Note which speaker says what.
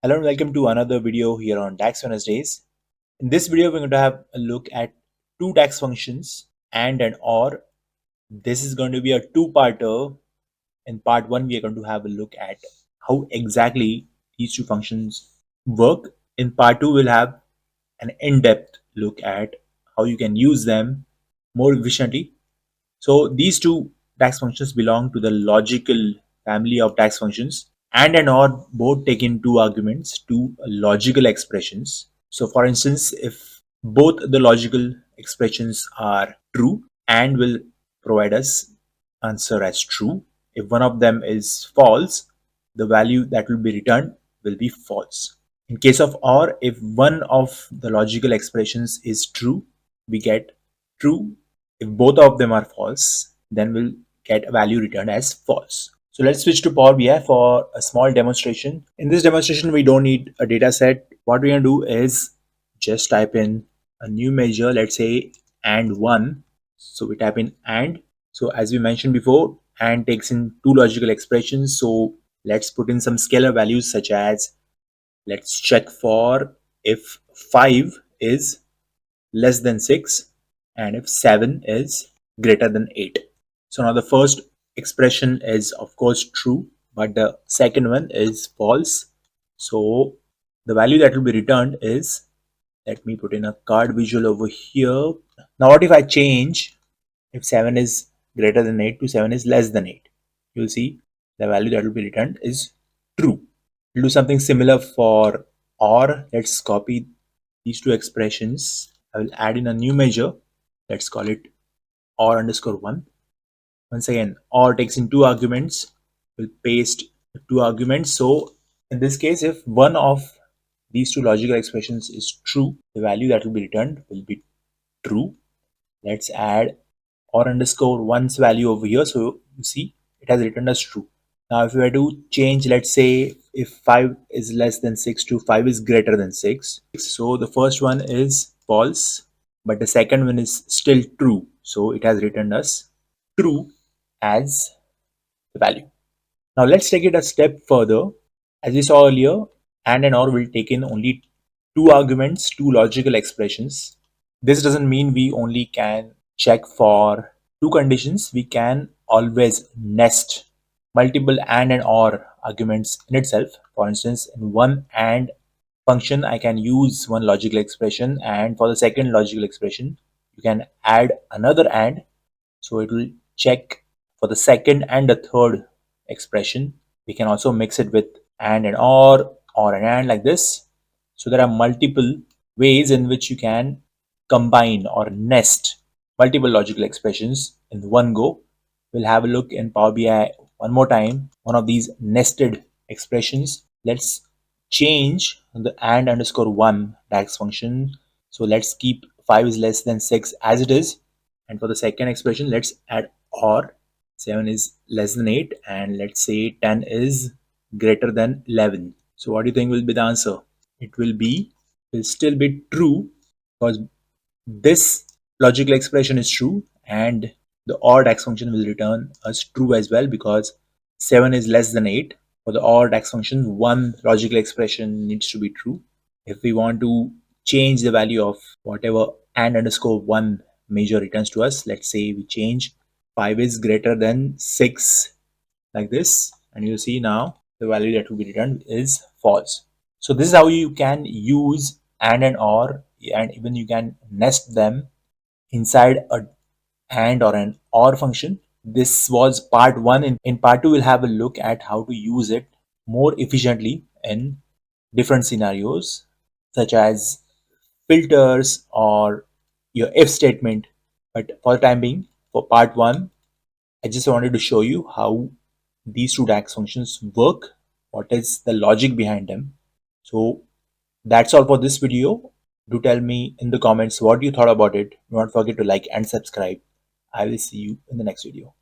Speaker 1: Hello and welcome to another video here on DAX Wednesdays. In this video, we're going to have a look at two DAX functions and an OR. This is going to be a two-parter. In part one, we are going to have a look at how exactly these two functions work. In part two, we'll have an in-depth look at how you can use them more efficiently. So these two DAX functions belong to the logical family of DAX functions. And OR both take in two arguments, two logical expressions. So for instance, if both the logical expressions are true, and will provide us answer as true. If one of them is false, the value that will be returned will be false. In case of OR, if one of the logical expressions is true, we get true. If both of them are false, then we'll get a value returned as false. So let's switch to Power BI for a small demonstration. In this demonstration, we don't need a data set. What we're going to do is just type in a new measure, let's say and1. So we type in and. So as we mentioned before, and takes in two logical expressions. So let's put in some scalar values such as, let's check for if 5 is less than 6 and if 7 is greater than 8. So now the first expression is of course true, but the second one is false. So the value that will be returned is, let me put in a card visual over here. Now what if I change if 7 is greater than 8 to 7 is less than 8? You'll see the value that will be returned is true. We'll do something similar for OR. Let's copy these two expressions. I will add in a new measure. Let's call it OR underscore 1. Once again, OR takes in two arguments. We'll paste the two arguments. So in this case, if one of these two logical expressions is true, the value that will be returned will be true. Let's add OR underscore 1's value over here. So you see it has returned as true. Now if we were to change, let's say if 5 is less than 6 to 5 is greater than 6. So the first one is false, but the second one is still true. So it has returned us true as the value. Now let's take it a step further. As we saw earlier, and OR will take in only two arguments, two logical expressions. This doesn't mean we only can check for two conditions. We can always nest multiple and OR arguments in itself. For instance, in one AND function, I can use one logical expression, and for the second logical expression, you can add another AND. So it will check for the second and the third expression. We can also mix it with and or an and, like this. So there are multiple ways in which you can combine or nest multiple logical expressions in one go. We'll have a look in Power BI one more time, one of these nested expressions. Let's change the and underscore 1 DAX function. So let's keep 5 is less than 6 as it is. And for the second expression, let's add OR. 7 is less than 8, and let's say 10 is greater than 11. So what do you think will be the answer? It will still be true, because this logical expression is true, and the OR DAX function will return us true as well, because 7 is less than 8. For the OR DAX function, one logical expression needs to be true. If we want to change the value of whatever and underscore 1 measure returns to us, let's say we change 5 is greater than 6, like this, and you see now the value that will be returned is false. So this is how you can use and OR, and even you can nest them inside a and or an OR function. This was part 1. In part 2, we'll have a look at how to use it more efficiently in different scenarios, such as filters or your if statement. But for the time being, for part 1, I just wanted to show you how these two DAX functions work, what is the logic behind them. So that's all for this video. Do tell me in the comments what you thought about it. Do not forget to like and subscribe. I will see you in the next video.